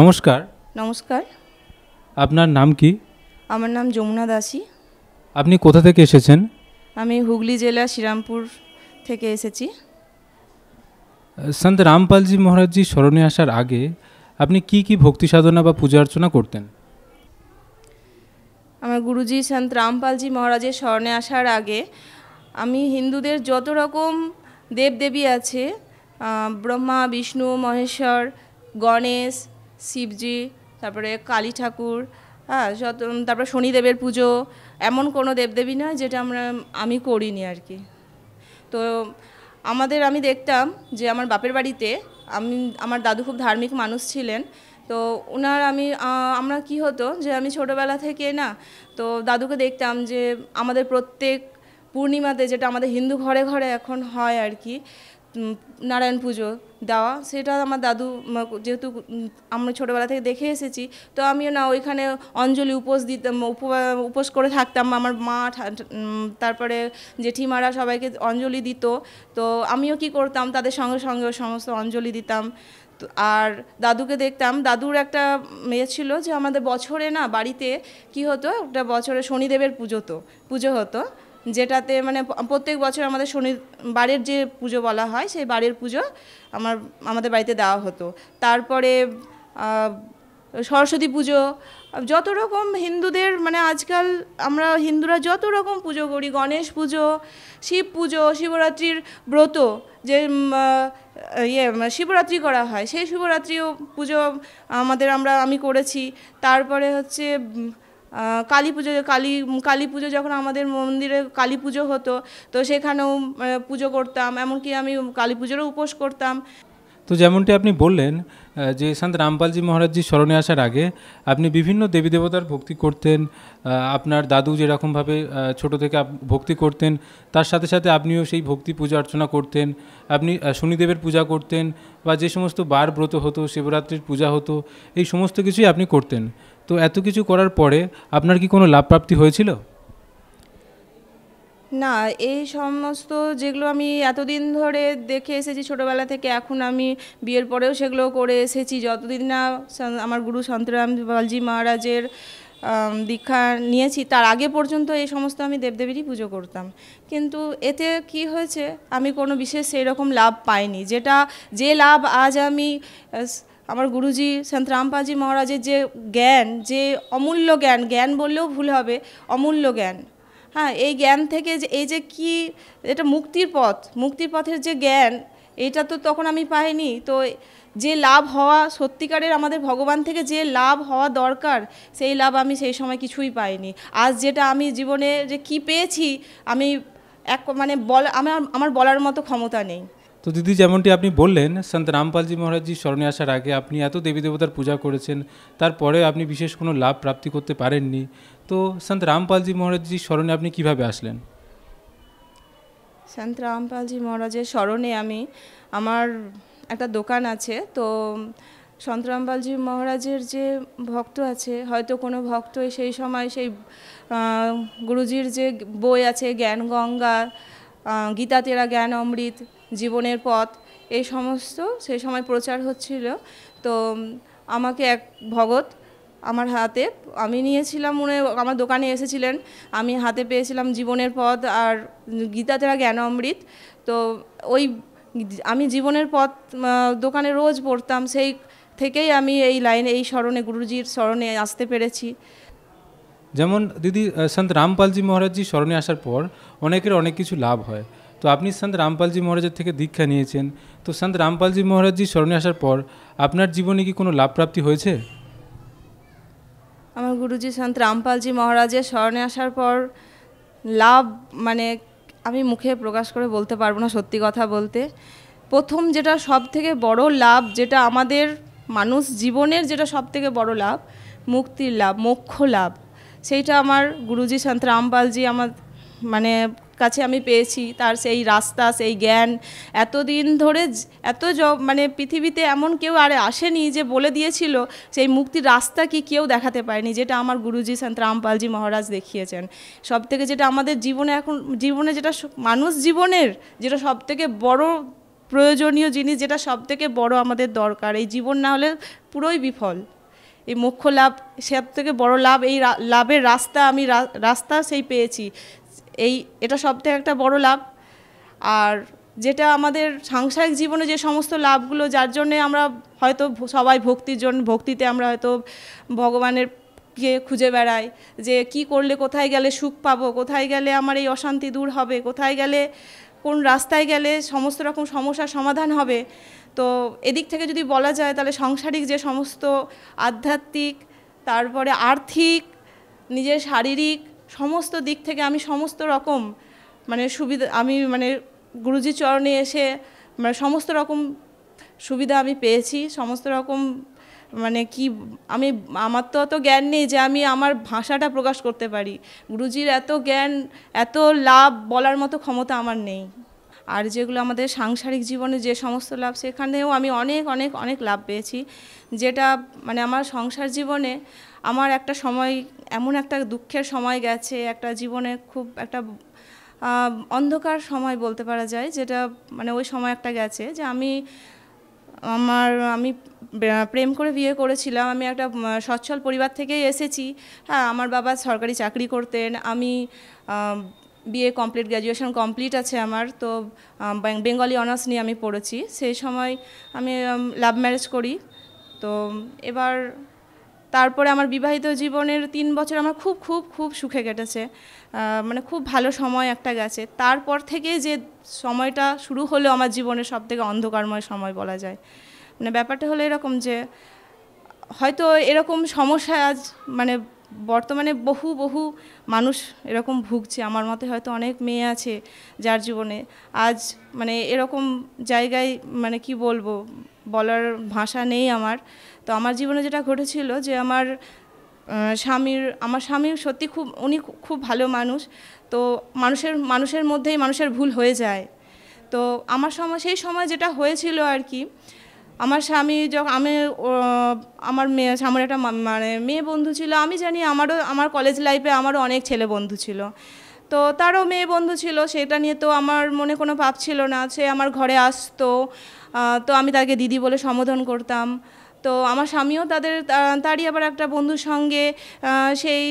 নমস্কার। নমস্কার। আপনার নাম কি? আমার নাম যমুনা দাসী। আপনি কোথা থেকে এসেছেন? আমি হুগলি জেলা শ্রীরামপুর থেকে এসেছি। সন্ত রামপালজি মহারাজজি স্মরণে আসার আগে আপনি কি ভক্তি সাধনা বা পূজা অর্চনা করতেন? আমার গুরুজি সন্ত রামপালজি মহারাজের স্মরণে আসার আগে আমি হিন্দুদের যত রকম দেবদেবী আছে, ব্রহ্মা, বিষ্ণু, মহেশ্বর, গণেশ, শিবজি, তারপরে কালী ঠাকুর, তারপরে শনিদেবের পুজো, এমন কোনো দেবদেবী নয় যেটা আমি করিনি আর কি। তো আমি দেখতাম যে আমার বাপের বাড়িতে আমার দাদু খুব ধার্মিক মানুষ ছিলেন। তো আমরা কি হতো যে আমি ছোটোবেলা থেকে না, তো দাদুকে দেখতাম যে আমাদের প্রত্যেক পূর্ণিমাতে, যেটা আমাদের হিন্দু ঘরে ঘরে এখন হয় আর কি, নারায়ণ পুজো দেওয়া, সেটা আমার দাদু, যেহেতু আমরা ছোটোবেলা থেকে দেখে এসেছি, তো আমিও না ওইখানে অঞ্জলি উপোস করে থাকতাম। আমার মা, তারপরে জেঠিমারা সবাইকে অঞ্জলি দিত, তো আমিও কি করতাম, তাদের সঙ্গে সঙ্গে সমস্ত অঞ্জলি দিতাম। আর দাদুকে দেখতাম, দাদুর একটা মেয়ে ছিল যে আমাদের বছরে না বাড়িতে কি হতো, একটা বছরে শনিদেবের পুজো হতো, যেটাতে মানে প্রত্যেক বছর আমাদের বাড়ির যে পুজো বলা হয় সেই বাড়ির পুজো আমাদের বাড়িতে দেওয়া হতো। তারপরে সরস্বতী পুজো, যত রকম হিন্দুদের মানে আজকাল আমরা হিন্দুরা যত রকম পুজো করি, গণেশ পুজো, শিব পুজো, শিবরাত্রির ব্রত, যে শিবরাত্রি করা হয়, সেই শিবরাত্রিও পুজো আমি করেছি। তারপরে হচ্ছে কালী পুজো, যখন আমাদের মন্দিরে কালী পুজো হতো, তো সেখানেও পুজো করতাম, এমনকি আমি কালী পুজোরও উপোস করতাম। তো যেমনটি আপনি বললেন যে সন্ত রামপালজি মহারাজজি স্মরণে আসার আগে আপনি বিভিন্ন দেবী দেবতার ভক্তি করতেন, আপনার দাদু যেরকমভাবে ছোট থেকে ভক্তি করতেন, তার সাথে সাথে আপনিও সেই ভক্তি পূজা অর্চনা করতেন। আপনি শনিদেবের পূজা করতেন, বা যে সমস্ত বার ব্রত হতো, শিবরাত্রির পূজা হতো, এই সমস্ত কিছুই আপনি করতেন। তো এত কিছু করার পরে আপনার কি কোনো লাভ প্রাপ্তি হয়েছিল? না, এই সমস্ত যেগুলো আমি এতদিন ধরে দেখে এসেছি ছোটোবেলা থেকে, এখন আমি বিয়ের পরেও সেগুলো করে এসেছি, যতদিন না আমার গুরু সন্ত রামপালজি মহারাজের দীক্ষা নিয়েছি, তার আগে পর্যন্ত এই সমস্ত আমি দেবদেবীরই পুজো করতাম। কিন্তু এতে কি হয়েছে, আমি কোনো বিশেষ সেই রকম লাভ পাইনি, যে লাভ আজ আমি আমার গুরুজি সন্ত রামপালজি মহারাজের যে জ্ঞান, যে অমূল্য জ্ঞান বললেও ভুল হবে, অমূল্য জ্ঞান, হ্যাঁ, এই জ্ঞান থেকে যে এটা মুক্তির পথের যে জ্ঞান, এটা তো তখন আমি পাইনি। তো যে লাভ হওয়া সত্যিকারের আমাদের ভগবান থেকে যে লাভ হওয়া দরকার, সেই লাভ আমি সেই সময় কিছুই পাইনি। আজ যেটা আমি জীবনে যে কি পেয়েছি, আমি আমার বলার মতো ক্ষমতা নেই। তো দিদি, যেমনটি আপনি বললেন সন্ত রামপালজি মহারাজজি স্মরণে আসার আগে আপনি এত দেবী দেবতার পূজা করেছেন, তারপরে আপনি বিশেষ কোনো লাভ প্রাপ্তি করতে পারেননি। তো সন্ত রামপালজি মহারাজজির স্মরণে আপনি কিভাবে আসলেন? সন্ত রামপালজি মহারাজের স্মরণে আমার একটা দোকান আছে, তো সন্ত রামপালজি মহারাজের যে ভক্ত আছে, হয়তো কোনো ভক্ত সেই সময় সেই গুরুজির যে বই আছে, জ্ঞান গঙ্গা, গীতা তেরা জ্ঞান অমৃত, জীবনের পথ, এই সমস্ত সেই সময় প্রচার হচ্ছিল। তো আমাকে এক ভগত আমার হাতে, আমি নিয়েছিলাম, উনি আমার দোকানে এসেছিলেন, আমি হাতে পেয়েছিলাম জীবনের পথ আর গীতা তেরা জ্ঞান অমৃত। তো আমি জীবনের পথ দোকানে রোজ পড়তাম, সেই থেকেই আমি এই স্মরণে, গুরুজির স্মরণে আসতে পেরেছি। যেমন দিদি, সন্ত রামপালজি মহারাজজি স্মরণে আসার পর অনেকের অনেক কিছু লাভ হয়। তো আপনি সন্ত রামপালজি মহারাজের থেকে দীক্ষা নিয়েছেন, তো সন্ত রামপালজি মহারাজজি স্মরণে আসার পর আপনার জীবনে কি কোনো লাভ প্রাপ্তি হয়েছে? আমার গুরুজি সন্ত রামপালজি মহারাজের স্মরণে আসার পর লাভ আমি মুখে প্রকাশ করে বলতে পারবো না, সত্যি কথা বলতে। প্রথম যেটা সব থেকে বড় লাভ, যেটা আমাদের মানুষ জীবনের যেটা সব থেকে বড় লাভ, মুক্তির লাভ, মোক্ষ লাভ, সেইটা আমার গুরুজি সন্ত রামপালজি আমার কাছে আমি পেয়েছি। তার সেই রাস্তা, সেই জ্ঞান, এতদিন ধরে পৃথিবীতে এমন কেউ আর আসেনি যে বলে দিয়েছিল সেই মুক্তির রাস্তা কি, কেউ দেখাতে পারেনি, যেটা আমার গুরুজি সন্ত রামপালজি মহারাজ দেখিয়েছেন। সব থেকে যেটা আমাদের জীবনে যেটা মানুষ জীবনের যেটা সব থেকে বড় প্রয়োজনীয় জিনিস, যেটা সবথেকে বড় আমাদের দরকার। এই জীবন না হলে পুরোই বিফল। এই মোক্ষ লাভ সব থেকে বড় লাভ, এই লাভের রাস্তা আমি রাস্তা সেই পেয়েছি, এটা সবথেকে একটা বড় লাভ। আর যেটা আমাদের সাংসারিক জীবনে যে সমস্ত লাভগুলো, যার জন্যে আমরা হয়তো সবাই ভক্তিতে আমরা হয়তো ভগবানের খুঁজে বেড়াই, যে কি করলে কোথায় গেলে সুখ পাবো, কোথায় গেলে আমার এই অশান্তি দূর হবে, কোথায় গেলে কোন রাস্তায় গেলে সমস্ত রকম সমস্যার সমাধান হবে। তো এদিক থেকে যদি বলা যায় তাহলে সাংসারিক যে সমস্ত আধ্যাত্মিক, তারপরে আর্থিক, নিজের শারীরিক সমস্ত দিক থেকে আমি সমস্ত রকম সুবিধা আমি গুরুজির চরণে এসে সমস্ত রকম সুবিধা আমি পেয়েছি। সমস্ত রকম আমার তো অত জ্ঞান নেই যে আমি আমার ভাষাটা প্রকাশ করতে পারি। গুরুজির এত জ্ঞান, এত লাভ বলার মতো ক্ষমতা আমার নেই। আর যেগুলো আমাদের সাংসারিক জীবনে যে সমস্ত লাভ, সেখানেও আমি অনেক অনেক অনেক লাভ পেয়েছি। যেটা আমার সংসার জীবনে আমার একটা সময়, এমন একটা দুঃখের সময় গেছে, একটা জীবনে খুব একটা অন্ধকার সময় বলতে পারা যায়, যেটা ওই সময় একটা গেছে যে আমি প্রেম করে বিয়ে করেছিলাম। আমি একটা সচ্ছল পরিবার থেকেই এসেছি। হ্যাঁ, আমার বাবা সরকারি চাকরি করতেন। আমি বিএ কমপ্লিট, গ্র্যাজুয়েশন কমপ্লিট আছে আমার। তো বেঙ্গলি অনার্স নিয়ে আমি পড়েছি। সেই সময় আমি লাভ ম্যারেজ করি। তো এবার তারপরে আমার বিবাহিত জীবনের 3 বছর আমার খুব খুব খুব সুখে কেটেছে, খুব ভালো সময় একটা গেছে। তারপর থেকে যে সময়টা শুরু হলো আমার জীবনের সবথেকে অন্ধকারময় সময় বলা যায়। ব্যাপারটা হলো এরকম যে হয়তো এরকম সমস্যা আজ বর্তমানে বহু বহু মানুষ এরকম ভুগছে। আমার মতে হয়তো অনেক মেয়ে আছে যার জীবনে আজ এরকম জায়গায় কি বলবো, বলার ভাষা নেই আমার। তো আমার জীবনে যেটা ঘটেছিল যে আমার স্বামী সত্যি উনি খুব ভালো মানুষ। তো মানুষের মধ্যেই মানুষের ভুল হয়ে যায়। তো সেই সময় যেটা হয়েছিল আর কি, আমার স্বামী আমার স্বামীর একটা মেয়ে বন্ধু ছিল। আমি জানি আমার কলেজ লাইফে আমারও অনেক ছেলে বন্ধু ছিল, তো তারও মেয়ে বন্ধু ছিল। সেটা নিয়ে তো আমার মনে কোনো পাপ ছিল না। সে আমার ঘরে আসতো, তো আমি তাকে দিদি বলে সম্বোধন করতাম। তো আমার স্বামীও তারই আবার একটা বন্ধুর সঙ্গে সেই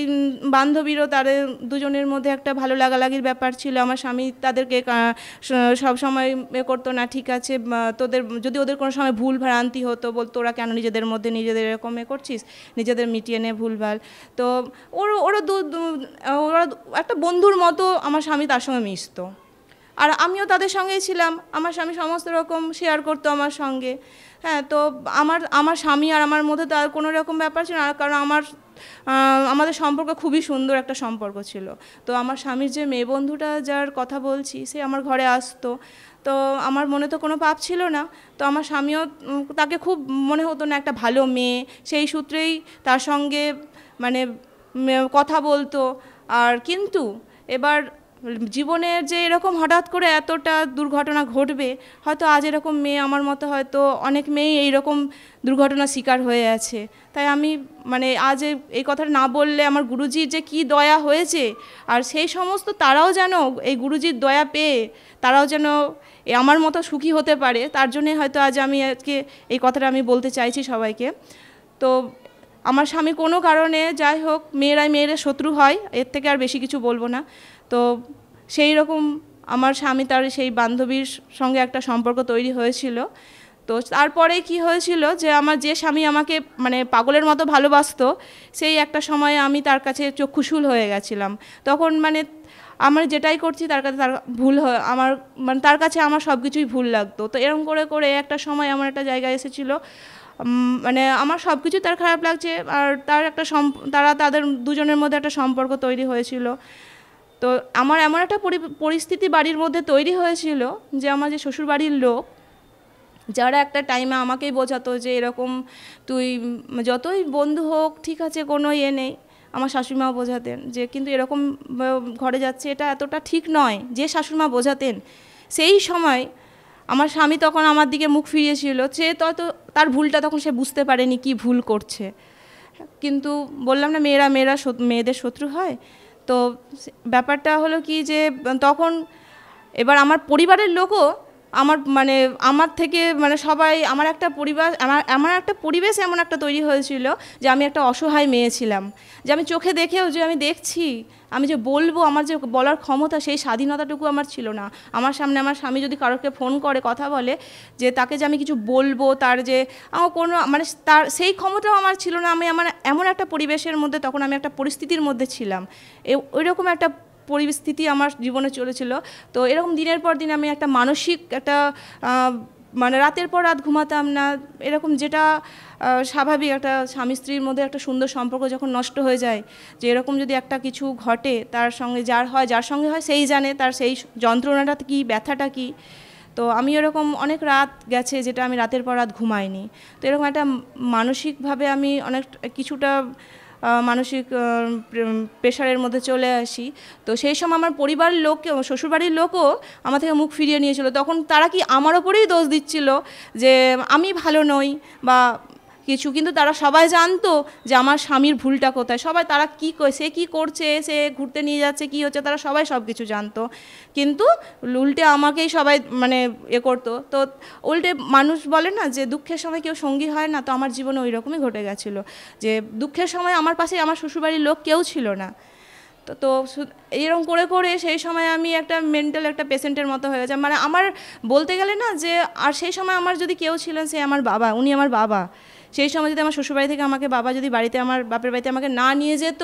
বান্ধবীরও তাদের দুজনের মধ্যে একটা ভালো লাগালাগির ব্যাপার ছিল। আমার স্বামী তাদেরকে সব সময় করতো না, ঠিক আছে যদি ওদের কোনো সময় ভুল ভ্রান্তি হতো, বলতো ওরা কেন নিজেদের মধ্যে নিজেদের এরকম করছিস, নিজেদের মিটিয়ে নে ভুলভাল। তো ওরা একটা বন্ধুর মতো আমার স্বামী তার সঙ্গে মিশতো, আর আমিও তাদের সঙ্গেই ছিলাম। আমার স্বামী সমস্ত রকম শেয়ার করতো আমার সঙ্গে। হ্যাঁ, তো আমার স্বামী আর আমার মধ্যে তো আর কোনো রকম ব্যাপার ছিল না, কারণ আমাদের সম্পর্ক খুবই সুন্দর একটা সম্পর্ক ছিল। তো আমার স্বামীর যে মেয়ে বন্ধুটা যার কথা বলছি, সে আমার ঘরে আসতো। তো আমার মনে তো কোনো পাপ ছিল না। তো আমার স্বামীও তাকে খুব মনে হতো না একটা ভালো মেয়ে, সেই সূত্রেই তার সঙ্গে কথা বলতো। আর কিন্তু এবার জীবনের যে এরকম হঠাৎ করে এতটা দুর্ঘটনা ঘটবে, হয়তো আজ এরকম মেয়ে আমার মতো হয়তো অনেক মেয়ে এইরকম দুর্ঘটনার শিকার হয়ে আছে। তাই আমি আজ এই কথাটা না বললে, আমার গুরুজির যে কি দয়া হয়েছে, আর সেই সমস্ত তারাও যেন এই গুরুজির দয়া পেয়ে তারাও যেন আমার মতো সুখী হতে পারে, তার জন্যে হয়তো আজকে এই কথাটা আমি বলতে চাইছি সবাইকে। তো আমার স্বামী কোনো কারণে যাই হোক, মেয়েদের শত্রু হয়, এর থেকে আর বেশি কিছু বলবো না। তো সেই রকম আমার স্বামী তার সেই বান্ধবীর সঙ্গে একটা সম্পর্ক তৈরি হয়েছিল। তো তারপরে কি হয়েছিল যে আমার যে স্বামী আমাকে পাগলের মতো ভালোবাসতো, সেই একটা সময়ে আমি তার কাছে চক্ষুশূল হয়ে গেছিলাম। তখন আমার যেটাই করছি তার কাছে তার ভুল আমার তার কাছে আমার সব কিছুই ভুল লাগতো। তো এরকম করে করে একটা সময় আমার একটা জায়গায় এসেছিল, আমার সব কিছু তার খারাপ লাগছে, আর তাদের দুজনের মধ্যে একটা সম্পর্ক তৈরি হয়েছিল। তো আমার এমন একটা পরিস্থিতি বাড়ির মধ্যে তৈরি হয়েছিল যে আমার যে শ্বশুর বাড়ির লোক, যারা একটা টাইমে আমাকেই বোঝাতো যে এরকম তুই যতই বন্ধু হোক ঠিক আছে, কোনো নেই। আমার শাশুড়িমাও বোঝাতেন যে কিন্তু এরকম ঘরে যাচ্ছে, এটা এতটা ঠিক নয়। যে শাশুড়িমা বোঝাতেন, সেই সময় আমার স্বামী তখন আমার দিকে মুখ ফিরিয়েছিল। সে তার ভুলটা তখন সে বুঝতে পারেনি কি ভুল করছে। কিন্তু বললাম না, মেয়েদের শত্রু হয়। তো ব্যাপারটা হলো কি যে তখন এবার আমার পরিবারের লোকও আমার মানে আমার থেকে মানে সবাই আমার একটা পরিবার আমার একটা পরিবেশ এমন একটা তৈরি হয়েছিল যে আমি একটা অসহায় মেয়ে ছিলাম, যে আমি চোখে দেখেও যে আমি দেখছি, আমি যে বলবো আমার যে বলার ক্ষমতা সেই স্বাধীনতাটুকু আমার ছিল না। আমার সামনে আমার স্বামী যদি কারোকে ফোন করে কথা বলে যে তাকে যে আমি কিছু বলবো, তার যে আমার কোনো মানে তার সেই ক্ষমতাও আমার ছিল না। আমি আমার এমন একটা পরিবেশের মধ্যে, তখন আমি একটা পরিস্থিতির মধ্যে ছিলাম, ওইরকম একটা পরিস্থিতি আমার জীবনে চলেছিল। তো এরকম দিনের পর দিন আমি একটা মানসিক একটা মানে রাতের পর রাত ঘুমাতাম না, এরকম যেটা স্বাভাবিক একটা স্বামী স্ত্রীর মধ্যে একটা সুন্দর সম্পর্ক যখন নষ্ট হয়ে যায়, যে এরকম যদি একটা কিছু ঘটে তার সঙ্গে যার সঙ্গে হয় সেই জানে তার সেই যন্ত্রণাটা কী, ব্যথাটা কী। তো আমি এরকম অনেক রাত গেছে যেটা আমি রাতের পর রাত ঘুমাইনি। তো এরকম একটা মানসিকভাবে আমি অনেক কিছুটা মানসিক প্রেশারের মধ্যে চলে আসি। তো সেই সময় আমার পরিবারের লোক, শ্বশুরবাড়ির লোকও আমার থেকে মুখ ফিরিয়ে নিয়েছিল। তখন তারা কি আমার ওপরেই দোষ দিচ্ছিল যে আমি ভালো নই বা কিছু, কিন্তু তারা সবাই জানতো যে আমার স্বামীর ভুলটা কোথায়। সবাই তারা সে কী করছে, সে ঘুরতে নিয়ে যাচ্ছে, কী হচ্ছে, তারা সবাই সব কিছু জানতো, কিন্তু উল্টে আমাকেই সবাই মানে করতো। তো উল্টে মানুষ বলে না যে দুঃখের সময় কেউ সঙ্গী হয় না, তো আমার জীবনে ওই রকমই ঘটে গেছিলো যে দুঃখের সময় আমার পাশে আমার শ্বশুরবাড়ির লোক কেউ ছিল না। তো এইরকম করে করে সেই সময় আমি একটা মেন্টাল একটা পেশেন্টের মতো হয়ে গেছে। মানে আমার বলতে গেলে না যে, আর সেই সময় আমার যদি কেউ ছিলেন সে আমার বাবা, উনি আমার বাবা। সেই সময় যদি আমার শ্বশুরবাড়ি থেকে আমাকে বাবা যদি বাড়িতে, আমার বাপের বাড়িতে আমাকে না নিয়ে যেত,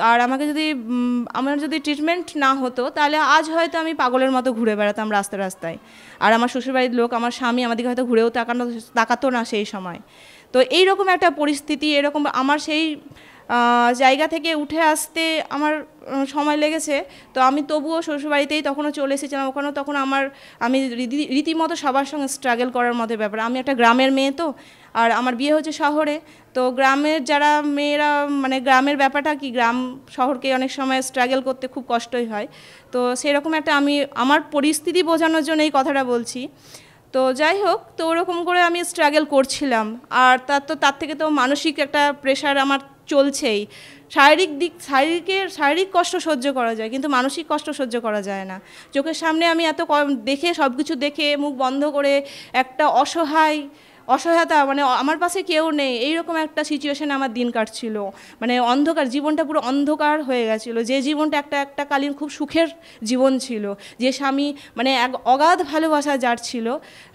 আর আমাকে যদি আমার যদি ট্রিটমেন্ট না হতো, তাহলে আজ হয়তো আমি পাগলের মতো ঘুরে বেড়াতাম রাস্তায় রাস্তায়। আর আমার শ্বশুরবাড়ির লোক, আমার স্বামী আমাদেরকে হয়তো ঘুরেও তাকাতো না সেই সময়। তো এইরকম একটা পরিস্থিতি, এরকম আমার সেই জায়গা থেকে উঠে আসতে আমার সময় লেগেছে। তো আমি তবুও শ্বশুরবাড়িতেই তখনও চলে এসেছিলাম। ওখানেও তখন আমি রীতিমতো সবার সঙ্গে স্ট্রাগল করার মতো ব্যাপার। আমি একটা গ্রামের মেয়ে, তো আর আমার বিয়ে হচ্ছে শহরে। তো গ্রামের যারা মেয়েরা, মানে গ্রামের ব্যাপারটা কি, গ্রাম শহরকে অনেক সময় স্ট্রাগল করতে খুব কষ্টই হয়। তো সেরকম একটা আমি আমার পরিস্থিতি বোঝানোর জন্য এই কথাটা বলছি। তো যাই হোক, তো ওরকম করে আমি স্ট্রাগল করছিলাম। আর তার থেকে তো মানসিক একটা প্রেশার আমার চলছেই। শারীরিক কষ্ট সহ্য করা যায়, কিন্তু মানসিক কষ্ট সহ্য করা যায় না। চোখের সামনে আমি এত দেখে, সব কিছু দেখে মুখ বন্ধ করে একটা অসহায়তা, মানে আমার পাশে কেউ নেই, এইরকম একটা সিচুয়েশনে আমার দিন কাটছিল। মানে অন্ধকার, জীবনটা পুরো অন্ধকার হয়ে গেছিলো। যে জীবনটা একটা কালীন খুব সুখের জীবন ছিল, যে স্বামী মানে এক অগাধ ভালোবাসা যার ছিল,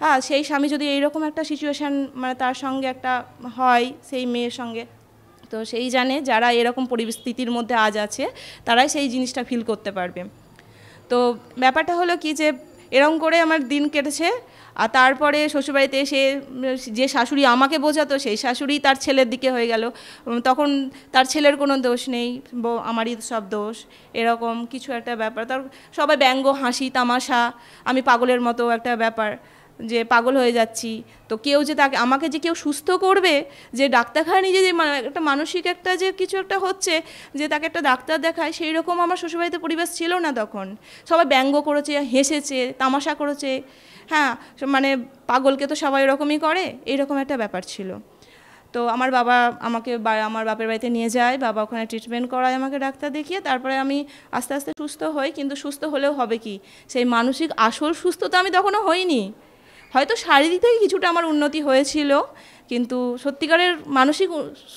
হ্যাঁ, সেই স্বামী যদি এইরকম একটা সিচুয়েশান মানে তার সঙ্গে একটা হয় সেই মেয়ের সঙ্গে, তো সেই জানে যারা এরকম পরিস্থিতির মধ্যে আজ আছে, তারাই সেই জিনিসটা ফিল করতে পারবে। তো ব্যাপারটা হলো কি, যে এরকম করে আমার দিন কেটেছে। আর তারপরে শ্বশুরবাড়িতে এসে যে শাশুড়ি আমাকে বোঝাতো, সেই শাশুড়ি তার ছেলের দিকে হয়ে গেল। তখন তার ছেলের কোনো দোষ নেই, আমারই সব দোষ, এরকম কিছু একটা ব্যাপার। তার সবাই ব্যঙ্গ, হাসি, তামাশা, আমি পাগলের মতো একটা ব্যাপার, যে পাগল হয়ে যাচ্ছি। তো কেউ যে আমাকে যে কেউ সুস্থ করবে, যে ডাক্তারখানা নিয়ে যে একটা মানসিক একটা যে কিছু একটা হচ্ছে, যে তাকে একটা ডাক্তার দেখায়, সেই রকম আমার শ্বশুরবাড়িতে পরিবেশ ছিল না তখন। সবাই ব্যঙ্গ করেছে, হেসেছে, তামাশা করেছে, হ্যাঁ, মানে পাগলকে তো সবাই এরকমই করে, এইরকম একটা ব্যাপার ছিল। তো আমার বাবা আমাকে আমার বাপের বাড়িতে নিয়ে যায়, বাবা ওখানে ট্রিটমেন্ট করায় আমাকে ডাক্তার দেখিয়ে, তারপরে আমি আস্তে আস্তে সুস্থ হই। কিন্তু সুস্থ হলেও হবে কি, সেই মানসিক আসল সুস্থতা আমি তখনও হইনি। হয়তো শারীরিক থেকে কিছুটা আমার উন্নতি হয়েছিল, কিন্তু সত্যিকারের মানসিক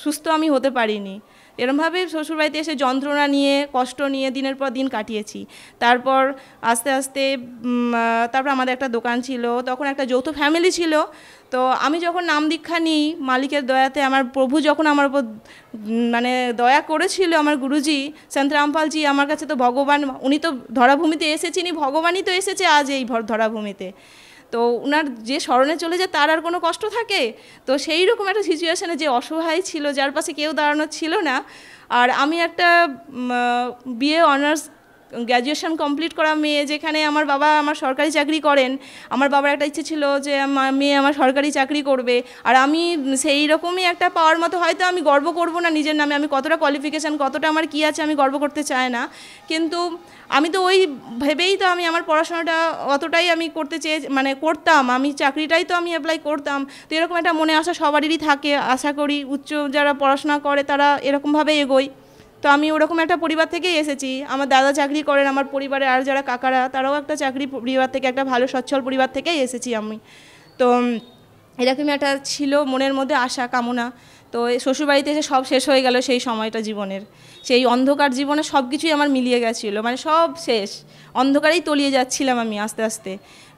সুস্থ আমি হতে পারিনি। এরমভাবে শ্বশুরবাড়িতে এসে যন্ত্রণা নিয়ে, কষ্ট নিয়ে দিনের পর দিন কাটিয়েছি। তারপর আস্তে আস্তে তারপর আমাদের একটা দোকান ছিল, তখন একটা যৌথ ফ্যামিলি ছিল। তো আমি যখন নাম দীক্ষা নিই, মালিকের দয়াতে, আমার প্রভু যখন আমার উপর মানে দয়া করেছিল, আমার গুরুজি সন্ত রামপালজি আমার কাছে তো ভগবান, উনি তো ধরাভূমিতে এসেছেন, ভগবানই তো এসেছে আজ এই ধরাভূমিতে। তো ওনার যে স্মরণে চলে যায় তার আর কোনো কষ্ট থাকে? তো সেই রকম একটা সিচুয়েশানে যে অসহায় ছিল, যার পাশে কেউ দাঁড়ানো ছিল না। আর আমি একটা বিএ অনার্স গ্র্যাজুয়েশন কমপ্লিট করা মেয়ে, যেখানে আমার বাবা আমার সরকারি চাকরি করেন। আমার বাবার একটা ইচ্ছে ছিল যে আমার মেয়ে আমার সরকারি চাকরি করবে, আর আমি সেই রকমই একটা পাওয়ার মতো, হয়তো আমি গর্ব করব না নিজের নামে, আমি কতটা কোয়ালিফিকেশান, কতটা আমার কী আছে আমি গর্ব করতে চাই না, কিন্তু আমি তো ওই ভেবেই তো আমি আমার পড়াশোনাটা অতটাই আমি করতাম, আমি চাকরিটাই তো আমি অ্যাপ্লাই করতাম। তো এরকম একটা মনে আশা সবারই থাকে, আশা করি যারা পড়াশোনা করে তারা এরকমভাবেই এগোয়। তো আমি ওরকম একটা পরিবার থেকেই এসেছি। আমার দাদা চাকরি করেন, আমার পরিবারের আর যারা কাকারা তারাও একটা চাকরি পরিবার থেকে, একটা ভালো সচ্ছল পরিবার থেকেই এসেছি আমি। তো এরকমই একটা ছিল মনের মধ্যে আশা কামনা। তো শ্বশুরবাড়িতে এসে সব শেষ হয়ে গেল সেই সময়টা জীবনের, সেই অন্ধকার জীবনে সব কিছুই আমার মিলিয়ে গেছিলো, মানে সব শেষ, অন্ধকারেই তলিয়ে যাচ্ছিলাম আমি আস্তে আস্তে,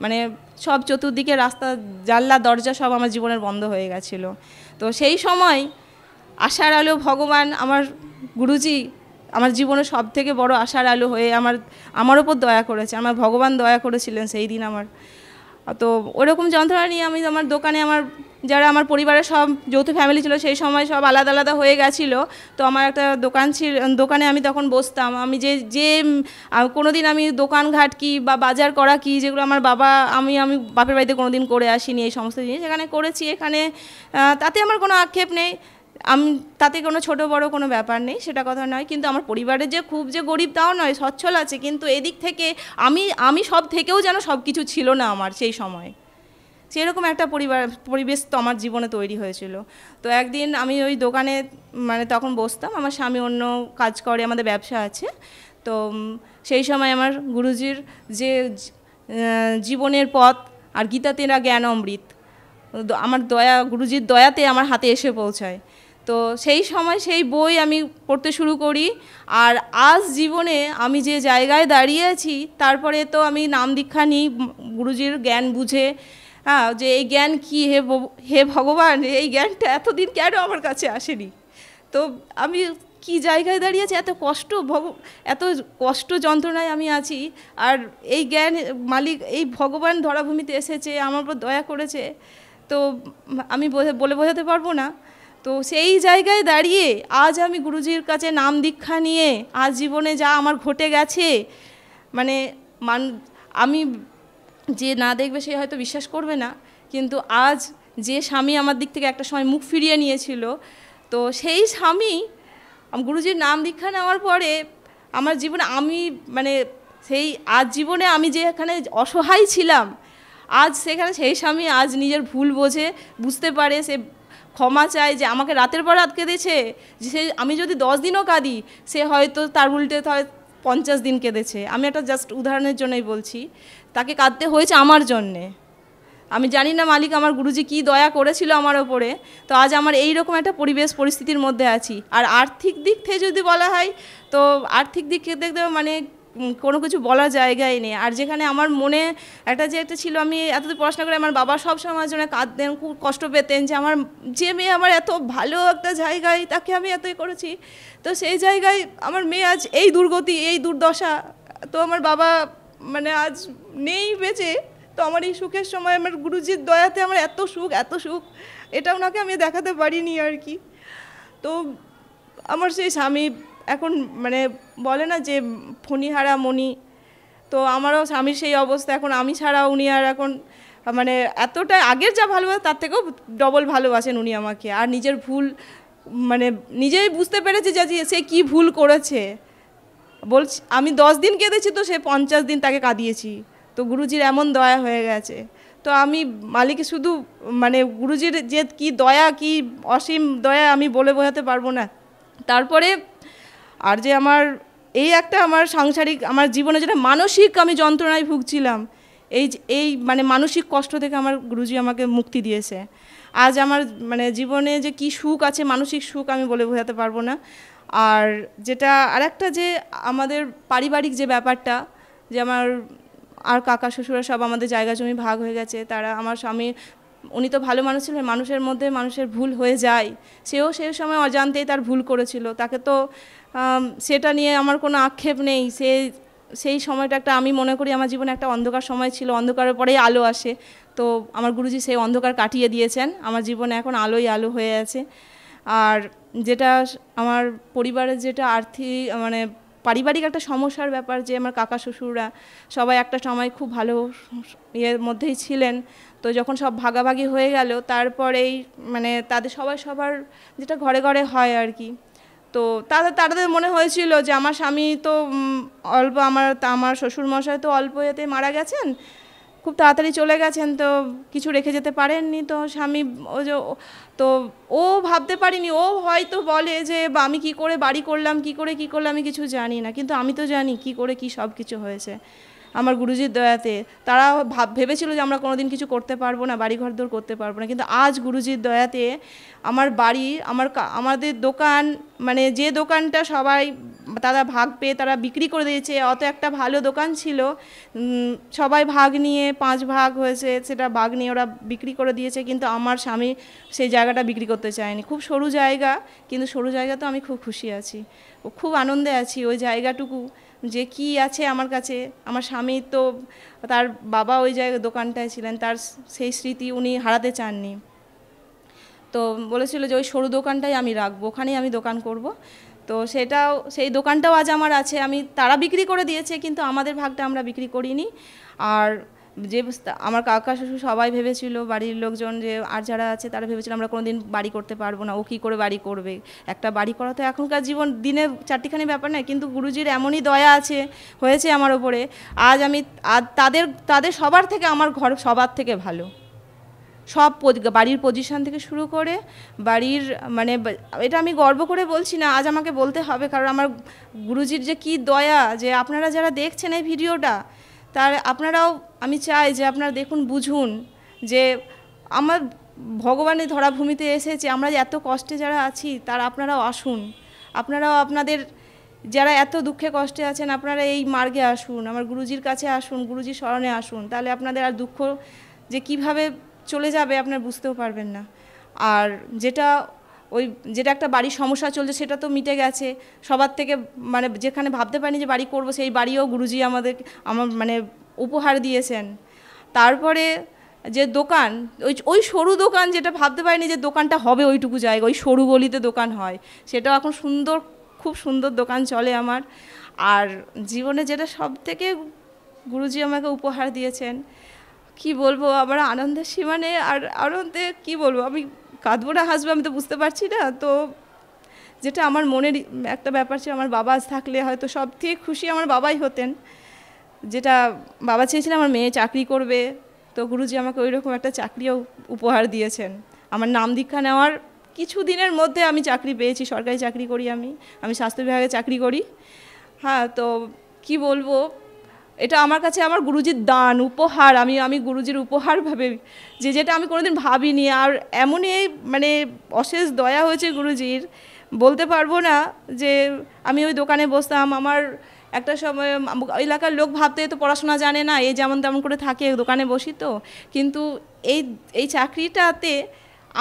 মানে সব চতুর্দিকে রাস্তা জানলা দরজা সব আমার জীবনের বন্ধ হয়ে গেছিলো। তো সেই সময় আশার আলো ভগবান, আমার গুরুজি আমার জীবনে সব থেকে বড় আশার আলো হয়ে আমার ওপর দয়া করেছে, আমার ভগবান দয়া করেছিলেন সেই দিন আমার। তো ওরকম যন্ত্রণা নিয়ে আমি আমার দোকানে, যারা আমার পরিবারের সব যৌথ ফ্যামিলি ছিল সেই সময় সব আলাদা আলাদা হয়ে গেছিলো। তো আমার একটা দোকান ছিল, দোকানে আমি তখন বসতাম। আমি যে কোনো দিন আমি দোকানঘাট কি বা বাজার করা কি, যেগুলো আমার বাবা আমি বাপের বাড়িতে কোনো দিন করে আসিনি, এই সমস্ত জিনিস এখানে করেছি। এখানে তাতে আমার কোনো আক্ষেপ নেই, আমি তাতে কোনো ছোট বড় কোনো ব্যাপার নেই, সেটা কথা নয়। কিন্তু আমার পরিবারের যে খুব যে গরিব তাও নয়, সচ্ছল আছে, কিন্তু এদিক থেকে আমি সব থেকেও যেন সব কিছু ছিল না আমার সেই সময়। সেরকম একটা পরিবেশ তো আমার জীবনে তৈরি হয়েছিল। তো একদিন আমি ওই দোকানে মানে তখন বসতাম, আমার স্বামী অন্য কাজ করে, আমাদের ব্যবসা আছে। তো সেই সময় আমার গুরুজির যে জীবনের পথ আর গীতা তেরা জ্ঞান অমৃত, আমার গুরুজির দয়াতে আমার হাতে এসে পৌঁছায়। তো সেই সময় সেই বই আমি পড়তে শুরু করি। আর আজ জীবনে আমি যে জায়গায় দাঁড়িয়ে আছি, তারপরে তো আমি নাম দীক্ষা নিই গুরুজির জ্ঞান বুঝে, যে এই জ্ঞান কি, হে ভগবান, এই জ্ঞানটা এতদিন কেন আমার কাছে আসেনি। তো আমি কি জায়গায় দাঁড়িয়ে আছি, এত কষ্ট যন্ত্রণায় আমি আছি, আর এই জ্ঞান মালিক এই ভগবান ধরাভূমিতে এসেছে, আমার উপর দয়া করেছে, তো আমি বলে বোঝাতে পারবো না। তো সেই জায়গায় দাঁড়িয়ে আজ আমি গুরুজির কাছে নাম দীক্ষা নিয়ে আজ জীবনে যা আমার ঘটে গেছে, মানে আমি যে না দেখবে সে হয়তো বিশ্বাস করবে না, কিন্তু আজ যে স্বামী আমার দিক থেকে একটা সময় মুখ ফিরিয়ে নিয়েছিল, তো সেই স্বামী গুরুজির নাম দীক্ষা নেওয়ার পরে আমার জীবনে সেই আজ জীবনে আমি যে এখানে অসহায় ছিলাম, আজ সেখানে সেই স্বামী আজ নিজের ভুল বুঝতে পারে, সে ক্ষমা চায়, যে আমাকে রাতের পর রাত কেঁদেছে, যে আমি যদি 10 দিনও কাঁদি, সে হয়তো তার উল্টে 50 দিন কেঁদেছে। আমি একটা জাস্ট উদাহরণের জন্যই বলছি, তাকে কাঁদতে হয়েছে আমার জন্যে। আমি জানি না মালিক আমার গুরুজি কি দয়া করেছিল আমার ওপরে, তো আজ আমার এই রকম একটা পরিস্থিতির মধ্যে আছি। আর আর্থিক দিক থেকে যদি বলা হয়, তো আর্থিক দিক থেকে মানে কোনো কিছু বলার জায়গায় নেই। আর যেখানে আমার মনে একটা ছিল, আমি এতদিন পড়াশোনা করে, আমার বাবা সবসময় আমার জন্য কাঁদতেন, খুব কষ্ট পেতেন, যে আমার যে মেয়ে আমার এত ভালো একটা জায়গায়, তাকে আমি এতই করেছি, তো সেই জায়গায় আমার মেয়ে আজ এই দুর্গতি, এই দুর্দশা। তো আমার বাবা মানে আজ নেই বেঁচে, তো আমার এই সুখের সময় আমার গুরুজির দয়াতে আমার এত সুখ, এটা ওনাকে আমি দেখাতে পারিনি আর কি। তো আমার সেই স্বামী এখন মানে বলে না যে ফণিহারা মণি, তো আমারও স্বামীর সেই অবস্থা। এখন আমি ছাড়া উনি আর এখন মানে এতটা আগের যা ভালোবাসে তার থেকেও ডবল ভালোবাসেন উনি আমাকে। আর নিজের ভুল মানে নিজেই বুঝতে পেরেছে যে সে কি ভুল করেছে। বলছি আমি 10 দিন কেঁদেছি, তো সে 50 দিন তাকে কাঁদিয়েছি। তো গুরুজির এমন দয়া হয়ে গেছে। তো আমি মালিকে শুধু মানে গুরুজির যে কি দয়া, কি অসীম দয়া, আমি বলে বোঝাতে পারবো না। তারপরে আর যে আমার সাংসারিক আমার জীবনে যেটা মানসিক আমি যন্ত্রণায় ভুগছিলাম, এই মানে মানসিক কষ্ট থেকে আমার গুরুজি আমাকে মুক্তি দিয়েছে। আজ আমার মানে জীবনে যে কি সুখ আছে, মানসিক সুখ, আমি বলে বোঝাতে পারবো না। আর যেটা আরেকটা, যে আমাদের পারিবারিক যে ব্যাপারটা, যে আমার আর কাকা শ্বশুরা সব আমাদের জায়গা জমি ভাগ হয়ে গেছে, তারা আমার স্বামী উনি তো ভালো মানুষ ছিলেন, মানুষের মধ্যে মানুষের ভুল হয়ে যায়, সেও সেই সময় অজান্তেই তার ভুল করেছিল, তাকে তো সেটা নিয়ে আমার কোনো আক্ষেপ নেই। সেই সময়টা আমি মনে করি আমার জীবনে একটা অন্ধকার সময় ছিল, অন্ধকারের পরেই আলো আসে। তো আমার গুরুজি সেই অন্ধকার কাটিয়ে দিয়েছেন, আমার জীবনে এখন আলোই আলো হয়ে আছে। আর যেটা আমার পরিবারের যেটা আর্থিক মানে পারিবারিক একটা সমস্যার ব্যাপার, যে আমার কাকা শ্বশুররা সবাই একটা সময় খুব ভালো ইয়ের মধ্যেই ছিলেন, তো যখন সব ভাগাভাগি হয়ে গেল, তারপরেই মানে তাদের সবার যেটা ঘরে ঘরে হয় আর কি, তো তাদের মনে হয়েছিল যে আমার স্বামী তো অল্প, আমার শ্বশুরমশাই তো অল্প এতে মারা গেছেন, খুব তাড়াতাড়ি চলে গেছেন, তো কিছু রেখে যেতে পারেননি। তো স্বামী ও যে তো ও ভাবতে পারিনি, ও হয়তো বলে যে আমি কি করে বাড়ি করলাম, কি করলাম আমি কিছু জানি না, কিন্তু আমি তো জানি কি করে কি সব কিছু হয়েছে আমার গুরুজির দয়াতে। তারা ভেবেছিল যে আমরা কোনোদিন কিছু করতে পারবো না, বাড়ি ঘরদোর করতে পারবো না, কিন্তু আজ গুরুজির দয়াতে আমার বাড়ি, আমাদের দোকান, মানে যে দোকানটা সবাই তারা ভাগ পেয়ে তারা বিক্রি করে দিয়েছে, অত একটা ভালো দোকান ছিল, সবাই ভাগ নিয়ে 5 ভাগ হয়েছে, সেটা ভাগ নিয়ে ওরা বিক্রি করে দিয়েছে, কিন্তু আমার স্বামী সেই জায়গাটা বিক্রি করতে চায়নি। খুব সরু জায়গা, কিন্তু সরু জায়গা তো আমি খুব খুশি আছি, খুব আনন্দে আছি। ওই জায়গাটুকু যে কি আছে আমার কাছে, আমার স্বামী তো তার বাবা ওই জায়গায় দোকানটায় ছিলেন, তার সেই স্মৃতি উনি হারাতে চাননি, তো বলেছিল যে ওই সরু দোকানটাই আমি রাখবো, ওখানেই আমি দোকান করব। তো সেই দোকানটাও আজ আমার আছে, তারা বিক্রি করে দিয়েছে, কিন্তু আমাদের ভাগটা আমরা বিক্রি করিনি। আর যে আমার কাকা শ্বশুর সবাই ভেবেছিল, বাড়ির লোকজন যে আর যারা আছে তারা ভেবেছিল আমরা কোনোদিন বাড়ি করতে পারবো না, ও কী করে বাড়ি করবে, একটা বাড়ি করা তো এখনকার জীবন দিনে চারটিখানি ব্যাপার নয়, কিন্তু গুরুজির এমনই দয়া হয়েছে আমার ওপরে, আজ তাদের সবার থেকে আমার ঘর সবার থেকে ভালো, সব বাড়ির পজিশন থেকে শুরু করে বাড়ির, মানে এটা আমি গর্ব করে বলছি না, আজ আমাকে বলতে হবে, কারণ আমার গুরুজির যে কি দয়া, যে আপনারা যারা দেখছেন এই ভিডিওটা, আপনারাও আমি চাই যে আপনারা দেখুন, বুঝুন যে আমার ভগবানের ধরাভূমিতে এসেছে, আমরা এত কষ্টে যারা আছি আপনারাও আসুন, আপনারাও আপনাদের যারা এত দুঃখে কষ্টে আছেন আপনারা এই মার্গে আসুন, আমার গুরুজির কাছে আসুন, গুরুজির শরণে আসুন, তাহলে আপনাদের আর দুঃখ যে কিভাবে চলে যাবে আপনারা বুঝতেও পারবেন না। আর যেটা একটা বাড়ির সমস্যা চলছে সেটা তো মিটে গেছে সবার থেকে, মানে যেখানে ভাবতে পারিনি যে বাড়ি করব, সেই বাড়িও গুরুজি আমার মানে উপহার দিয়েছেন। তারপরে যে দোকান, ওই সরু দোকান, যেটা ভাবতে পারিনি যে দোকানটা হবে ওইটুকু জায়গা, ওই সরু গলিতে দোকান হয়, সেটাও এখন খুব সুন্দর দোকান চলে আমার। আর জীবনে যেটা সব থেকে গুরুজি আমাকে উপহার দিয়েছেন, কি বলবো, আমার আনন্দের সীমানে, আর আনন্দে কি বলবো, আমি কাঁদবো না হাসবো আমি তো বুঝতে পারছি না। তো যেটা আমার মনের একটা ব্যাপার ছিল, আমার বাবা আজ থাকলে হয়তো সব থেকে খুশি আমার বাবাই হতেন, যেটা বাবা চেয়েছিলেন আমার মেয়ে চাকরি করবে, তো গুরুজি আমাকে ওই রকম একটা চাকরিও উপহার দিয়েছেন। আমার নাম দীক্ষা নেওয়ার কিছু দিনের মধ্যে আমি চাকরি পেয়েছি, সরকারি চাকরি করি, আমি স্বাস্থ্য বিভাগে চাকরি করি। হ্যাঁ, তো কি বলবো, এটা আমার কাছে আমার গুরুজির দান, উপহার, আমি গুরুজির উপহার ভাবে, যেটা আমি কোনোদিন ভাবিনি। আর এমনই মানে অশেষ দয়া হয়েছে গুরুজির, বলতে পারবো না। যে আমি ওই দোকানে বসতাম, আমার একটা সময় এলাকার লোক ভাবতে তো পড়াশোনা জানে না, এই যেমন তেমন করে থাকে, দোকানে বসি তো, কিন্তু এই চাকরিটাতে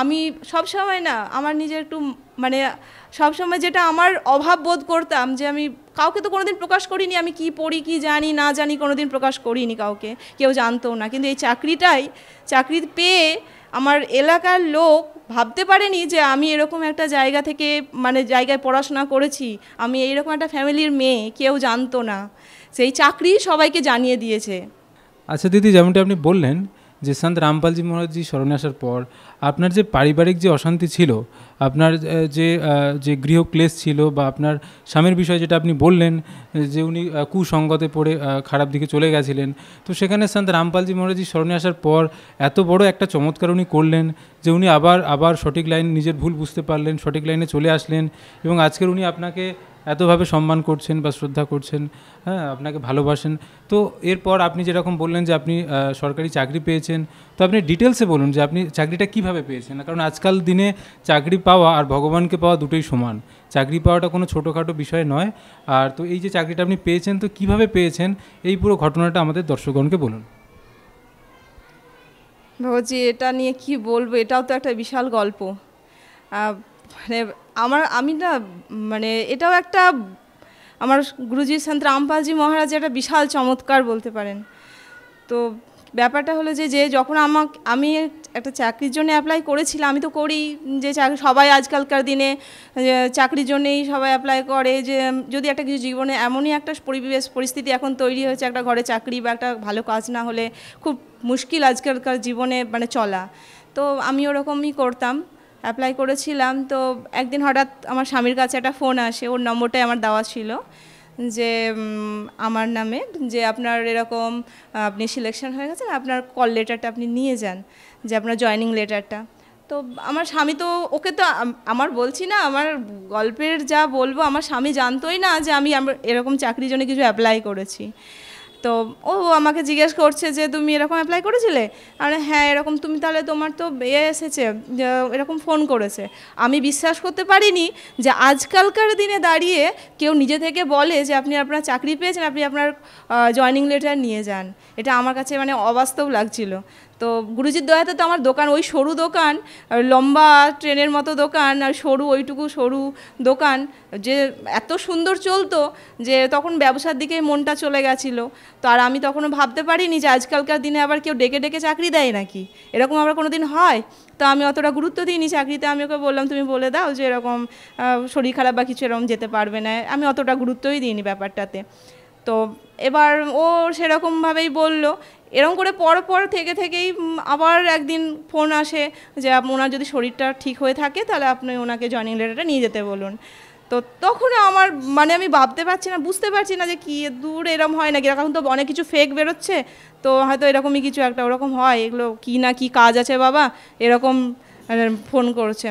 আমি সবসময় না আমার নিজে একটু মানে সবসময় যেটা আমার অভাব বোধ করতাম, যে আমি কাউকে তো কোনোদিন প্রকাশ করিনি, আমি কি পড়ি কি জানি না জানি কোনোদিন প্রকাশ করিনি কাউকে, কেউ জানতো না, কিন্তু এই চাকরি পেয়ে আমার এলাকার লোক ভাবতে পারেনি যে আমি এরকম একটা জায়গা থেকে জায়গায় পড়াশোনা করেছি, আমি এইরকম একটা ফ্যামিলির মেয়ে, কেউ জানতো না, সেই চাকরি সবাইকে জানিয়ে দিয়েছে। আচ্ছা দিদি, যেমনটা আপনি বললেন যে সন্ত রামপালজি মহারাজজি স্মরণে আসার পর আপনার যে পারিবারিক যে অশান্তি ছিল, আপনার যে গৃহক্লেশ ছিল, বা আপনার স্বামীর বিষয় যেটা আপনি বললেন যে উনি কুসঙ্গতে পড়ে খারাপ দিকে চলে গেছিলেন, তো সেখানে সন্ত রামপালজি মহারাজজি স্মরণে আসার পর এত বড় একটা চমৎকার উনি করলেন যে উনি আবার সঠিক লাইন, নিজের ভুল বুঝতে পারলেন, সঠিক লাইনে চলে আসলেন, এবং আজকের উনি আপনাকে এতভাবে সম্মান করছেন বা শ্রদ্ধা করছেন, হ্যাঁ, আপনাকে ভালোবাসেন। তো এরপর আপনি যেরকম বললেন যে আপনি সরকারি চাকরি পেয়েছেন, তো আপনি ডিটেলসে বলুন যে আপনি চাকরিটা কিভাবে পেয়েছেন, কারণ আজকাল দিনে চাকরি পাওয়া আর ভগবানকে পাওয়া দুটোই সমান, চাকরি পাওয়াটা কোনো ছোটোখাটো বিষয় নয়। আর তো এই যে চাকরিটা আপনি পেয়েছেন, তো কিভাবে পেয়েছেন এই পুরো ঘটনাটা আমাদের দর্শকগণকে বলুন। ভাবছি এটা নিয়ে কি বলবো, এটাও তো একটা বিশাল গল্প। এটাও একটা আমার গুরুজি সন্ত রামপালজি মহারাজ একটা বিশাল চমৎকার বলতে পারেন। তো ব্যাপারটা হলো যে যখন আমি একটা চাকরির জন্য অ্যাপ্লাই করেছিলাম, আমি তো করি যে সবাই আজকালকার দিনে চাকরির জন্যেই সবাই অ্যাপ্লাই করে, যে যদি একটা কিছু জীবনে এমনই একটা পরিস্থিতি এখন তৈরি হয়েছে, একটা ঘরে চাকরি বা একটা ভালো কাজ না হলে খুব মুশকিল আজকালকার জীবনে চলা। তো আমি ওরকমই করতাম, অ্যাপ্লাই করেছিলাম। তো একদিন হঠাৎ আমার স্বামীর কাছে একটা ফোন আসে, ওর নম্বরটাই আমার দেওয়া ছিল। যে আমার নামে যে আপনার এরকম আপনি সিলেকশন হয়ে গেছেন, আপনার কল লেটারটা আপনি নিয়ে যান, যে আপনার জয়েনিং লেটারটা। তো আমার স্বামী তো ওকে তো আমার বলছি না, আমার গল্পের যা বলবো, আমার স্বামী জানতোই না যে আমি এরকম চাকরির জন্য কিছু অ্যাপ্লাই করেছি। তো ও আমাকে জিজ্ঞেস করছে যে তুমি এরকম অ্যাপ্লাই করেছিলে? আর হ্যাঁ এরকম, তুমি তাহলে তোমার তো এসেছে, এরকম ফোন করেছে। আমি বিশ্বাস করতে পারিনি যে আজকালকার দিনে দাঁড়িয়ে কেউ নিজে থেকে বলে যে আপনি আপনার চাকরি পেয়েছেন, আপনি আপনার জয়েনিং লেটার নিয়ে যান। এটা আমার কাছে মানে অবাস্তব লাগছিল। তো গুরুজির দয়াতে তো আমার দোকান, ওই সরু দোকান, লম্বা ট্রেনের মতো দোকান, আর সরু ওইটুকু সরু দোকান, যে এত সুন্দর চলতো যে তখন ব্যবসার দিকে মনটা চলে গেছিলো। তো আর আমি তখনও ভাবতে পারিনি যে আজকালকার দিনে আবার কেউ ডেকে ডেকে চাকরি দেয় নাকি, এরকম আবার কোনো দিন হয়। তো আমি অতটা গুরুত্ব দিইনি চাকরিতে। আমি ওকে বললাম তুমি বলে দাও যে এরকম শরীর খারাপ বা কিছু এরকম যেতে পারবে না, আমি অতটা গুরুত্বই দিইনি ব্যাপারটাতে। তো এবার ও সেরকমভাবেই বলল। এরকম করে পর থেকেই আবার একদিন ফোন আসে যে ওনার যদি শরীরটা ঠিক হয়ে থাকে তাহলে আপনি ওনাকে জয়েনিং লেটারটা নিয়ে যেতে বলুন। তো তখন আমার মানে আমি ভাবতে পারছি না, বুঝতে পারছি না যে কি দূর এরকম হয় নাকি, এখন তো অনেক কিছু ফেক বেরোচ্ছে, তো হয়তো এরকমই কিছু একটা ওরকম হয়, এগুলো কি না কি কাজ আছে বাবা, এরকম ফোন করছে।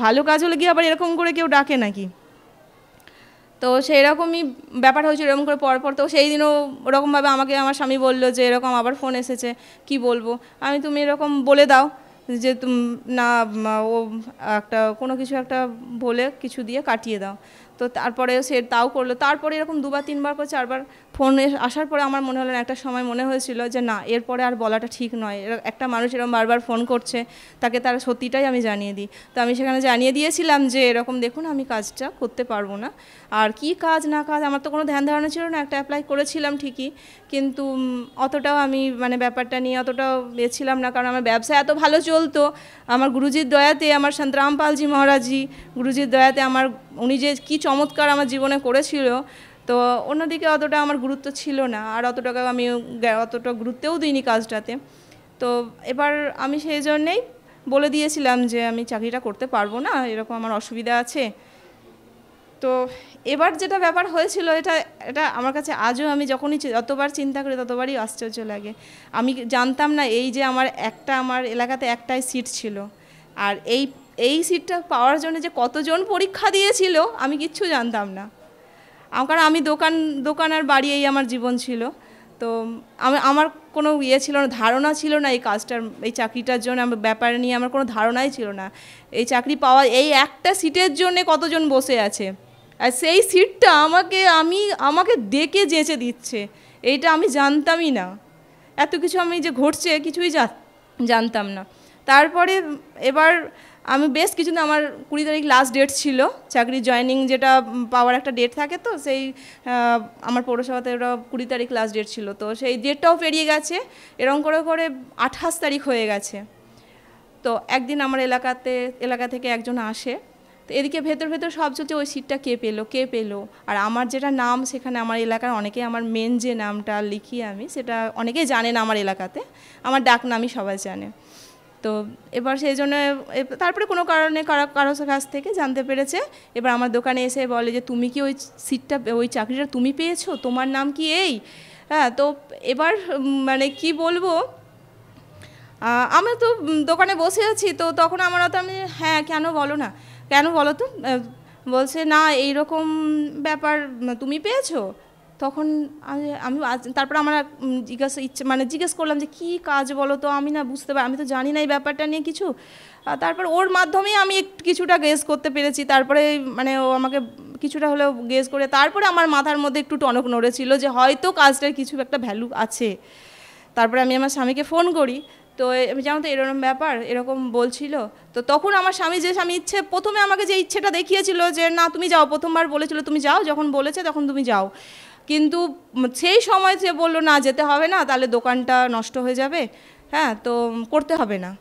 ভালো কাজ হলে গিয়ে আবার এরকম করে কেউ ডাকে নাকি? তো সেরকমই ব্যাপার হয়েছিল। এরকম করে পর তো সেই দিনও ওরকমভাবে আমাকে আমার স্বামী বললো যে এরকম আবার ফোন এসেছে, কি বলবো। তুমি এরকম বলে দাও যে না, ও একটা কোনো কিছু একটা বলে কিছু দিয়ে কাটিয়ে দাও। তো তারপরে সে তাও করলো। তারপরে এরকম 2বার 3বার করে 4বার ফোন আসার পরে আমার মনে হলো, একটা সময় মনে হয়েছিল যে না, এরপরে আর বলাটা ঠিক নয়। একটা মানুষ এরকম বারবার ফোন করছে, তাকে তার সত্যিটাই আমি জানিয়ে দিই। তো আমি সেখানে জানিয়ে দিয়েছিলাম যে এরকম দেখুন আমি কাজটা করতে পারবো না। আর কি কাজ না কাজ আমার তো কোনো ধ্যান ধারণা ছিল না। একটা অ্যাপ্লাই করেছিলাম ঠিকই, কিন্তু অতটাও আমি মানে ব্যাপারটা নিয়ে অতটাও ছিলাম না, কারণ আমার ব্যবসা এত ভালো চলতো। আমার গুরুজির দয়াতে, আমার সন্ত রামপালজি মহারাজজি গুরুজির দয়াতে আমার উনি যে কী চমৎকার আমার জীবনে করেছিল, তো অন্যদিকে অতটা আমার গুরুত্ব ছিল না, আর অতটা গুরুত্বও দিইনি কাজটাতে। তো এবার আমি সেই জন্যেই বলে দিয়েছিলাম যে আমি চাকরিটা করতে পারবো না, এরকম আমার অসুবিধা আছে। তো এবার যেটা ব্যাপার হয়েছিল, এটা আমার কাছে আজও, আমি যতবার চিন্তা করি ততবারই আশ্চর্য লাগে। আমি জানতাম না এই যে আমার এলাকাতে একটাই সিট ছিল, আর এই সিটটা পাওয়ার জন্য যে কতজন পরীক্ষা দিয়েছিল আমি কিচ্ছু জানতাম না। কারণ আমি দোকান আর বাড়ি এই আমার জীবন ছিল। তো আমার কোনো ছিল না, ধারণা ছিল না এই চাকরিটার জন্য, আমার ব্যাপার নিয়ে আমার কোনো ধারণাই ছিল না। এই চাকরি পাওয়া, এই একটা সিটের জন্যে কতজন বসে আছে, আর সেই সিটটা আমাকে ডেকে যেচে দিচ্ছে, এইটা আমি জানতামই না। এত কিছু আমি যে ঘটছে কিছুই জানতাম না। তারপরে এবার আমি বেশ কিছুদিন, আমার 20 তারিখ লাস্ট ডেট ছিল চাকরি জয়েনিং, যেটা পাওয়ার একটা ডেট থাকে, তো সেই আমার পৌরসভাতে ওটা 20 তারিখ লাস্ট ডেট ছিল। তো সেই ডেটটাও পেরিয়ে গেছে, এরকম করে 28 তারিখ হয়ে গেছে। তো একদিন আমার এলাকা থেকে একজন আসে, তো এদিকে ভেতর সব চলছে, ওই সিটটা কে পেলো। আর আমার যেটা নাম, সেখানে আমার এলাকার অনেকে আমার মেন যে নামটা লিখি আমি, সেটা অনেকেই জানে না আমার এলাকাতে, আমার ডাক নামই সবাই জানে। তো এবার সেই জন্য তারপরে কোনো কারণে কারো কাছ থেকে জানতে পেরেছে। এবার আমার দোকানে এসে বলে যে তুমি কি ওই চাকরিটা তুমি পেয়েছো, তোমার নাম কি এই? হ্যাঁ, তো এবার মানে কি বলবো, আমি তো দোকানে বসে আছি, তো তখন আমি হ্যাঁ কেন বলো তো। বলছে না এইরকম ব্যাপার, তুমি পেয়েছো। তখন তারপর আমার জিজ্ঞেস করলাম যে কী কাজ বলো তো, আমি না বুঝতে পারি, আমি তো জানি না এই ব্যাপারটা নিয়ে কিছু। তারপর ওর মাধ্যমেই আমি কিছুটা গেস করতে পেরেছি। তারপরে মানে ও আমাকে কিছুটা হলেও গেস করে, তারপরে আমার মাথার মধ্যে একটু টনক নড়েছিল যে হয়তো কাজটার কিছু একটা ভ্যালু আছে। তারপরে আমি আমার স্বামীকে ফোন করি, তো আমি জানো তো এরকম ব্যাপার, এরকম বলছিল। তো তখন আমার স্বামী প্রথমে আমাকে যে ইচ্ছেটা দেখিয়েছিল যে না তুমি যাও, প্রথমবার বলেছিল তুমি যাও, যখন বলেছে তখন তুমি যাও, কিন্তু সেই সময় সে বললো না যেতে হবে না, তাহলে দোকানটা নষ্ট হয়ে যাবে, হ্যাঁ তো করতে হবে না।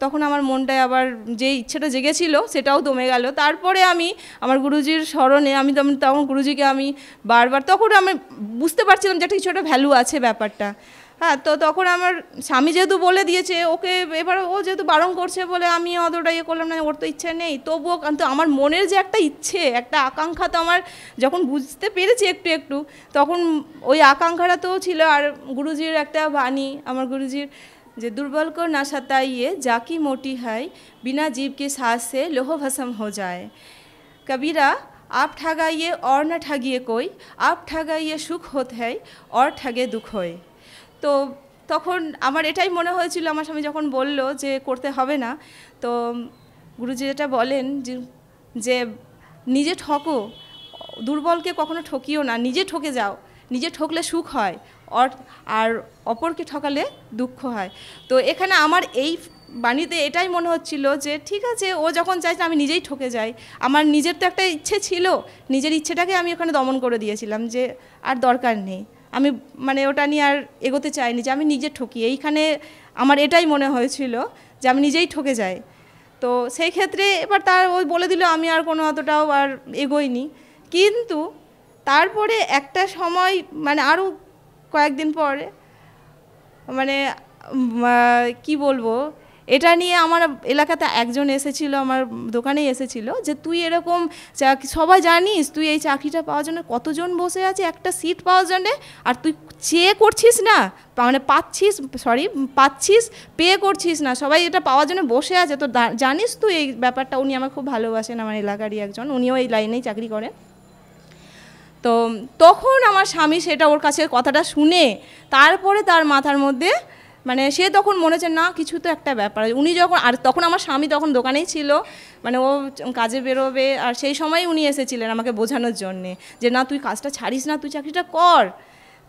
তখন আমার মনটায় আবার যে ইচ্ছেটা জেগেছিল সেটাও দমে গেল। তারপরে আমি আমার গুরুজির স্মরণে তখন গুরুজিকে আমি বারবার, তখন আমি বুঝতে পারছিলাম যে কিছু একটা ভ্যালু আছে ব্যাপারটা। হ্যাঁ, তো তখন আমার স্বামী যেহেতু বলে দিয়েছে ওকে, এবার ও যেহেতু বারণ করছে বলে আমি অতটা ইয়ে করলাম না, ওর তো ইচ্ছে নেই, তবুও কিন্তু আমার মনের যে একটা ইচ্ছে, একটা আকাঙ্ক্ষা, তো আমার যখন বুঝতে পেরেছি একটু একটু, তখন ওই আকাঙ্ক্ষাটা তো ছিল। আর গুরুজির একটা বাণী, আমার গুরুজির, যে দুর্বল কো না সতাইয়ে জাকি মোটি হয়, বিনা জীব के साथ से लोह भस्म हो जाए। कबीरा आप ठगाइए और न ठगिए कोई, आप ठगाइए सुख होत है और ठगे दुख होए। তো তখন আমার এটাই মনে হয়েছিল, আমার স্বামী যখন বলল যে করতে হবে না, তো গুরুজি যেটা বলেন যে নিজে ঠকো, দুর্বলকে কখনো ঠকিও না, নিজে ঠকে যাও, নিজে ঠকলে সুখ হয়, আর অপরকে ঠকালে দুঃখ হয়। তো এখানে আমার এই বাণীতে এটাই মনে হচ্ছিল যে ঠিক আছে, ও যখন চাইছে আমি নিজেই ঠকে যাই। আমার নিজের তো একটা ইচ্ছে ছিল, নিজের ইচ্ছেটাকে আমি ওখানে দমন করে দিয়েছিলাম যে আর দরকার নেই, আমি মানে ওটা নিয়ে আর এগোতে চাইনি, যে আমি নিজে ঠকি। এইখানে আমার এটাই মনে হয়েছিল যে আমি নিজেই ঠকে যাই। তো সেই ক্ষেত্রে এবার তার ওই বলে দিল, আমি আর কোনো অতটাও আর এগোইনি। কিন্তু তারপরে একটা সময় মানে আরও কয়েকদিন পরে মানে কি বলবো, এটা নিয়ে আমার এলাকাতে একজন এসেছিল, আমার দোকানেই এসেছিল, যে তুই এরকম সবাই জানিস তুই এই চাকরিটা পাওয়ার জন্য কতজন বসে আছে একটা সিট পাওয়ার জন্যে, আর তুই চেয়ে করছিস না, মানে পাচ্ছিস পে করছিস না, সবাই এটা পাওয়ার জন্য বসে আছে, তো জানিস তুই এই ব্যাপারটা। উনি আমার খুব ভালোবাসেন, আমার এলাকারই একজন, উনিও এই লাইনেই চাকরি করেন। তো তখন আমার স্বামী সেটা ওর কাছে কথাটা শুনে তারপরে তার মাথার মধ্যে মানে সে তখন মনে হচ্ছে না কিছু তো একটা ব্যাপার। উনি যখন, আর তখন আমার স্বামী তখন দোকানেই ছিল, মানে ও কাজে বেরোবে, আর সেই সময় উনি এসেছিলেন আমাকে বোঝানোর জন্যে যে না তুই কাজটা ছাড়িস না, তুই চাকরিটা কর।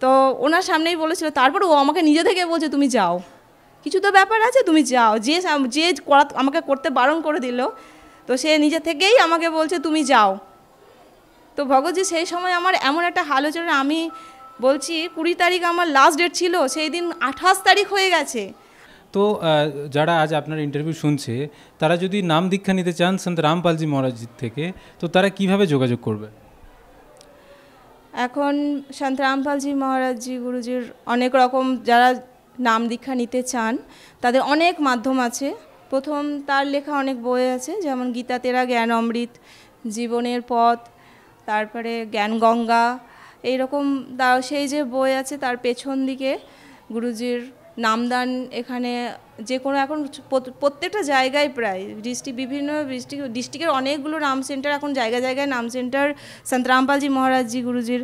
তো ওনার সামনেই বলেছিল। তারপর ও আমাকে নিজে থেকে বলছে তুমি যাও, কিছু তো ব্যাপার আছে, তুমি যাও। যে আমাকে করতে বারণ করে দিল, তো সে নিজে থেকেই আমাকে বলছে তুমি যাও। তো ভগৎজি সেই সময় আমার এমন একটা আলোচনা, আমি বলছি 20 তারিখ আমার লাস্ট ডেট ছিল, সেই দিন 28 তারিখ হয়ে গেছে। তো যারা আজ আপনার ইন্টারভিউ শুনছে, তারা যদি নাম দীক্ষা নিতে চান সন্ত রামপালজি মহারাজজির থেকে, তো তারা কিভাবে যোগাযোগ করবে? এখন সন্ত রামপালজি মহারাজজি গুরুজির অনেক রকম, যারা নাম দীক্ষা নিতে চান তাদের অনেক মাধ্যম আছে। প্রথম তার লেখা অনেক বই আছে, যেমন গীতা তেরা জ্ঞান অমৃত, জীবনের পথ, তারপরে জ্ঞান গঙ্গা, এইরকম সেই যে বই আছে, তার পেছন দিকে গুরুজির নামদান, এখানে যে কোনো এখন প্রত্যেকটা জায়গায় প্রায় বিভিন্ন ডিস্ট্রিক্টের অনেকগুলো নাম সেন্টার, এখন জায়গায় জায়গায় নাম সেন্টার, সন্ত রামপালজি মহারাজজি গুরুজির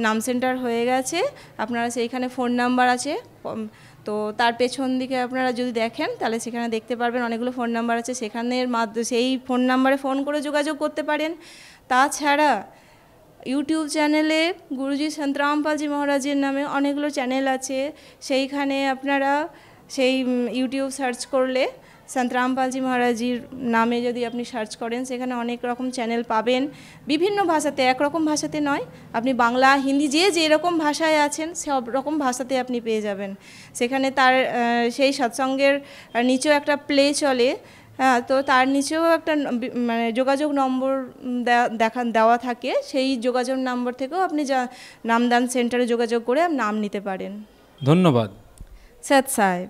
নাম সেন্টার হয়ে গেছে। আপনারা সেইখানে ফোন নাম্বার আছে, তো তার পেছন দিকে আপনারা যদি দেখেন তাহলে সেখানে দেখতে পারবেন অনেকগুলো ফোন নাম্বার আছে, সেখানের সেই ফোন নাম্বারে ফোন করে যোগাযোগ করতে পারেন। তাছাড়া ইউটিউব চ্যানেলে গুরুজি সন্ত রামপালজি মহারাজের নামে অনেকগুলো চ্যানেল আছে, সেইখানে আপনারা সেই ইউটিউব সার্চ করলে সন্ত রামপালজি মহারাজজির নামে যদি আপনি সার্চ করেন, সেখানে অনেক রকম চ্যানেল পাবেন, বিভিন্ন ভাষাতে, একরকম ভাষাতে নয়, আপনি বাংলা হিন্দি যে যেরকম ভাষায় আছেন সব রকম ভাষাতে আপনি পেয়ে যাবেন। সেখানে তার সেই সৎসঙ্গের নিচেও একটা প্লে চলে, হ্যাঁ, তো তার নিচেও একটা মানে যোগাযোগ নম্বর দেওয়া থাকে, সেই যোগাযোগ নম্বর থেকেও আপনি নামদান সেন্টারে যোগাযোগ করে নাম নিতে পারেন। ধন্যবাদ। সৎ সাহেব।